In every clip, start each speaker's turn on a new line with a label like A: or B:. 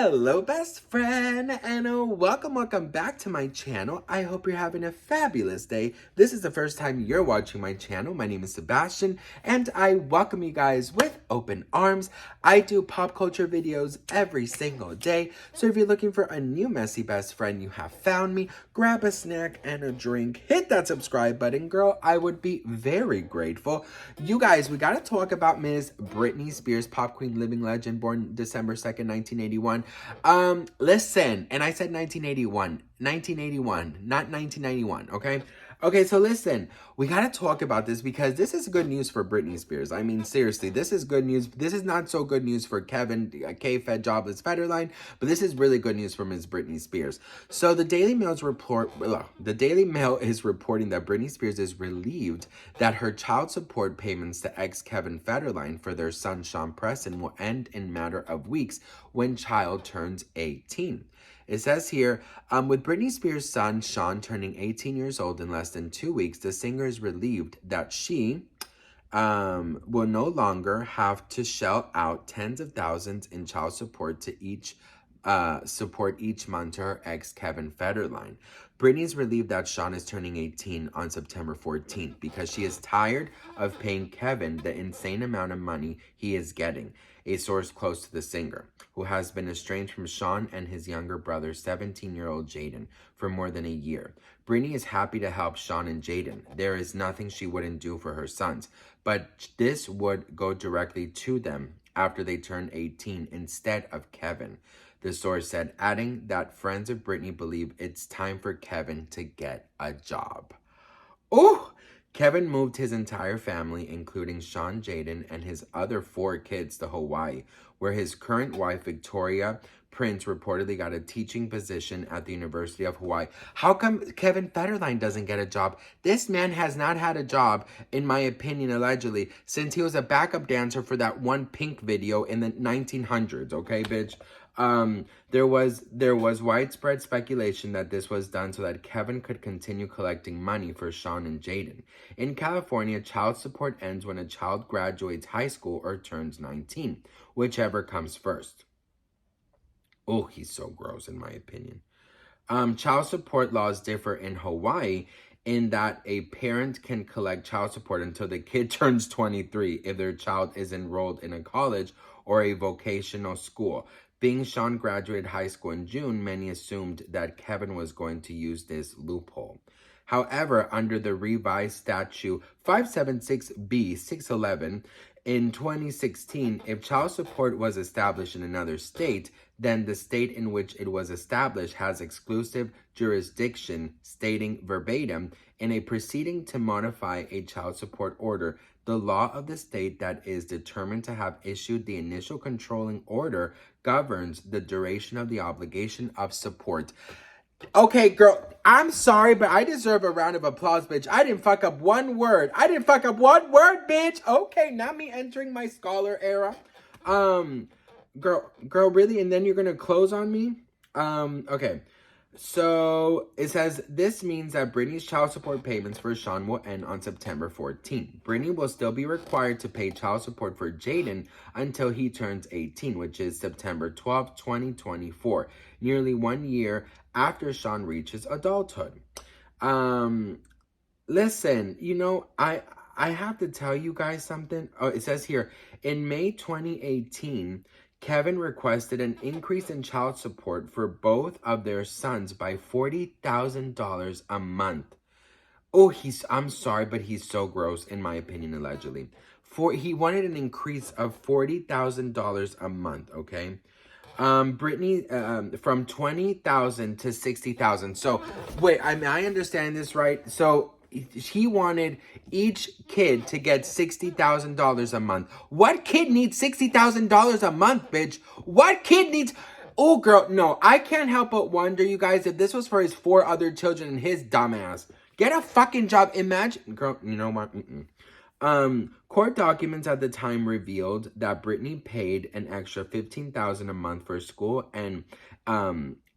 A: Hello, best friend, and welcome back to my channel. I hope you're having a fabulous day. This is the first time you're watching my channel. My name is Sebastian, and I welcome you guys with open arms. I do pop culture videos every single day, so if you're looking for a new messy best friend, you have found me. Grab a snack and a drink, hit that subscribe button, girl. I would be very grateful. You guys, we gotta talk about Ms. Britney Spears, pop queen, living legend, born December 2nd, 1981. Listen, and I said 1981, not 1991, okay? Okay, so listen, we gotta talk about this because this is good news for Britney Spears. I mean, seriously, this is good news. This is not so good news for Kevin, K-Fed, Jobless Federline, but this is really good news for Ms. Britney Spears. So the Daily Mail is reporting that Britney Spears is relieved that her child support payments to ex-Kevin Federline for their son Sean Preston will end in a matter of weeks when child turns 18. It says here, with Britney Spears' son, Sean, turning 18 years old in less than 2 weeks, the singer is relieved that she will no longer have to shell out tens of thousands in child support to each month to her ex, Kevin Federline. Britney's relieved that Sean is turning 18 on September 14th because she is tired of paying Kevin the insane amount of money he is getting, a source close to the singer, who has been estranged from Sean and his younger brother, 17-year-old Jaden, for more than a year. Britney is happy to help Sean and Jaden. There is nothing she wouldn't do for her sons, but this would go directly to them after they turn 18 instead of Kevin, the source said, adding that friends of Britney believe it's time for Kevin to get a job. Oh, Kevin moved his entire family, including Sean, Jaden, and his other 4 kids to Hawaii, where his current wife, Victoria Prince, reportedly got a teaching position at the University of Hawaii. How come Kevin Federline doesn't get a job? This man has not had a job, in my opinion, allegedly, since he was a backup dancer for that one Pink video in the 1900s, okay, bitch? There was widespread speculation that this was done so that Kevin could continue collecting money for Sean and Jaden. In California, child support ends when a child graduates high school or turns 19, whichever comes first. Oh, he's so gross, in my opinion. Child support laws differ in Hawaii in that a parent can collect child support until the kid turns 23 if their child is enrolled in a college or a vocational school. Being Sean graduated high school in June, many assumed that Kevin was going to use this loophole. However, under the revised statute 576B611 in 2016, if child support was established in another state, then the state in which it was established has exclusive jurisdiction, stating verbatim, in a proceeding to modify a child support order, the law of the state that is determined to have issued the initial controlling order governs the duration of the obligation of support. Okay, girl, I'm sorry, but I deserve a round of applause, bitch. I didn't fuck up one word. Bitch. Okay, not me entering my scholar era. Girl, really? And then you're gonna close on me? Okay. So it says, this means that Britney's child support payments for Sean will end on September 14th. Britney will still be required to pay child support for Jaden until he turns 18, which is September 12th, 2024, nearly 1 year after Sean reaches adulthood. Listen, you know, I have to tell you guys something. Oh, it says here, in May 2018, Kevin requested an increase in child support for both of their sons by $40,000 a month. Oh, I'm sorry, but he's so gross, in my opinion, allegedly. He wanted an increase of $40,000 a month, okay? Britney, from $20,000 to $60,000. So, wait, I understand this right? So, he wanted each kid to get $60,000 a month. What kid needs $60,000 a month, bitch? What kid needs... Oh, girl, no. I can't help but wonder, you guys, if this was for his 4 other children and his dumbass. Get a fucking job. Imagine... Girl, you know what? Court documents at the time revealed that Britney paid an extra $15,000 a month for school and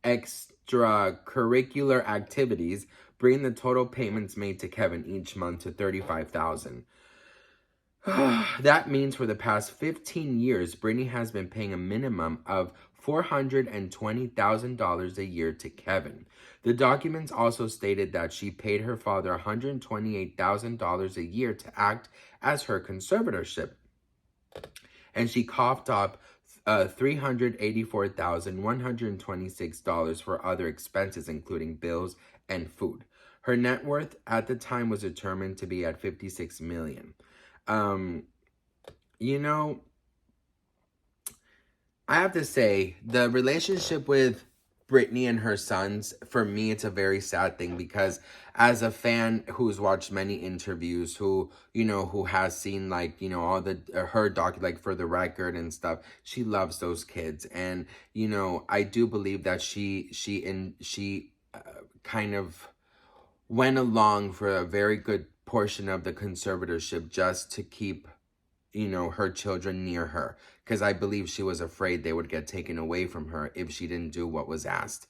A: extracurricular activities, bringing the total payments made to Kevin each month to $35,000. That means for the past 15 years, Britney has been paying a minimum of $420,000 a year to Kevin. The documents also stated that she paid her father $128,000 a year to act as her conservatorship, and she coughed up $384,126 for other expenses, including bills and food. Her net worth at the time was determined to be at $56 million. You know, I have to say, the relationship with Britney and her sons, for me, it's a very sad thing, because as a fan who's watched many interviews, who has seen, like, all the her like For the Record and stuff, she loves those kids. And I do believe that she kind of went along for a very good portion of the conservatorship just to keep her children near her, because I believe she was afraid they would get taken away from her if she didn't do what was asked.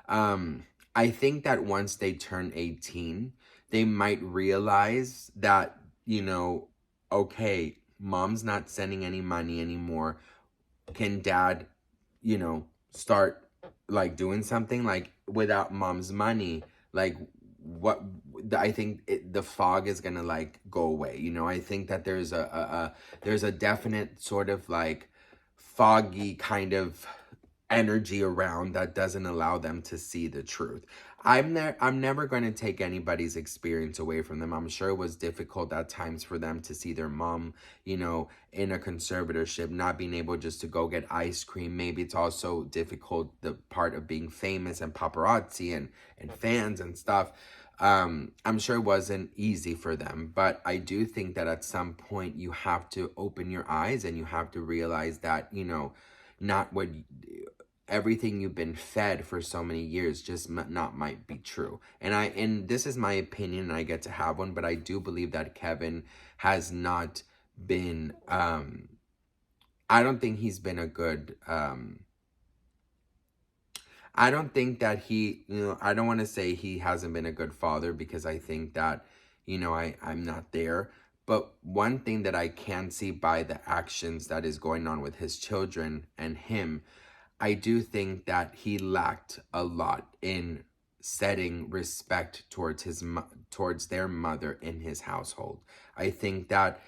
A: I think that once they turn 18, they might realize that, okay, mom's not sending any money anymore. Can dad, start, like, doing something, like, without mom's money? Like, what I think the fog is gonna, like, go away. I think that there's a definite sort of, like, foggy kind of energy around that doesn't allow them to see the truth. I'm never going to take anybody's experience away from them. I'm sure it was difficult at times for them to see their mom, in a conservatorship, not being able just to go get ice cream. Maybe it's also difficult, the part of being famous and paparazzi and fans and stuff. I'm sure it wasn't easy for them, but I do think that at some point you have to open your eyes and you have to realize that, not what everything you've been fed for so many years just not might be true. And this is my opinion, and I get to have one, but I do believe that Kevin has not been, I don't think he's been a good, I don't think that he, I don't want to say he hasn't been a good father, because I think that, I'm not there. But one thing that I can see by the actions that is going on with his children and him, I do think that he lacked a lot in setting respect towards towards their mother in his household. I think that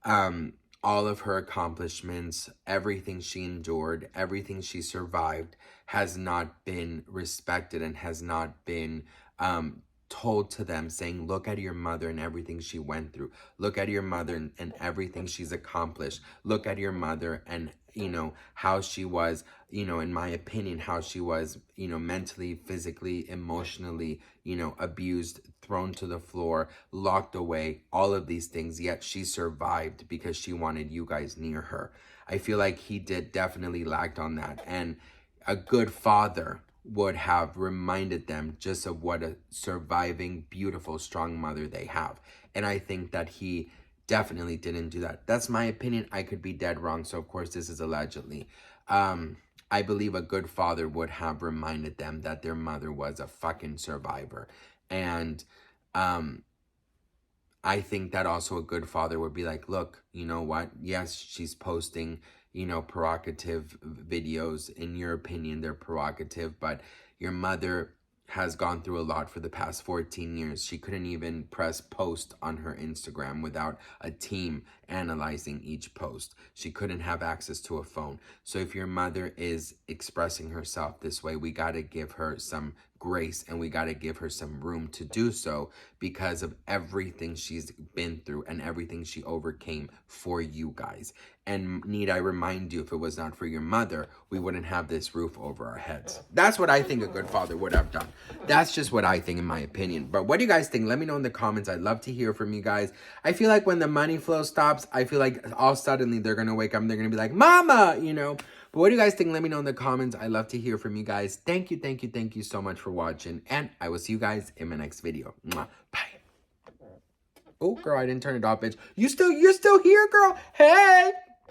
A: all of her accomplishments, everything she endured, everything she survived, has not been respected and has not been told to them, saying, look at your mother and everything she went through. Look at your mother and everything she's accomplished. Look at your mother and, how she was, in my opinion, how she was, mentally, physically, emotionally, abused, thrown to the floor, locked away, all of these things. Yet she survived because she wanted you guys near her. I feel like he definitely lacked on that. And a good father would have reminded them just of what a surviving, beautiful, strong mother they have. And I think that he definitely didn't do that. That's my opinion. I could be dead wrong. So, of course, this is allegedly. I believe a good father would have reminded them that their mother was a fucking survivor. And I think that also a good father would be like, look, you know what? Yes, she's posting, provocative videos. In your opinion, they're provocative, but your mother has gone through a lot for the past 14 years. She couldn't even press post on her Instagram without a team analyzing each post. She couldn't have access to a phone. So if your mother is expressing herself this way, we got to give her some grace and we got to give her some room to do so, because of everything she's been through and everything she overcame for you guys. And need I remind you, if it was not for your mother, we wouldn't have this roof over our heads. That's what I think a good father would have done. That's just what I think, in my opinion. But what do you guys think? Let me know in the comments. I'd love to hear from you guys. I feel like when the money flow stops, I feel like all suddenly they're going to wake up and they're going to be like, mama, But what do you guys think? Let me know in the comments. I'd love to hear from you guys. Thank you so much for watching. And I will see you guys in my next video. Mwah. Bye. Oh, girl, I didn't turn it off, bitch. You're still here, girl. Hey.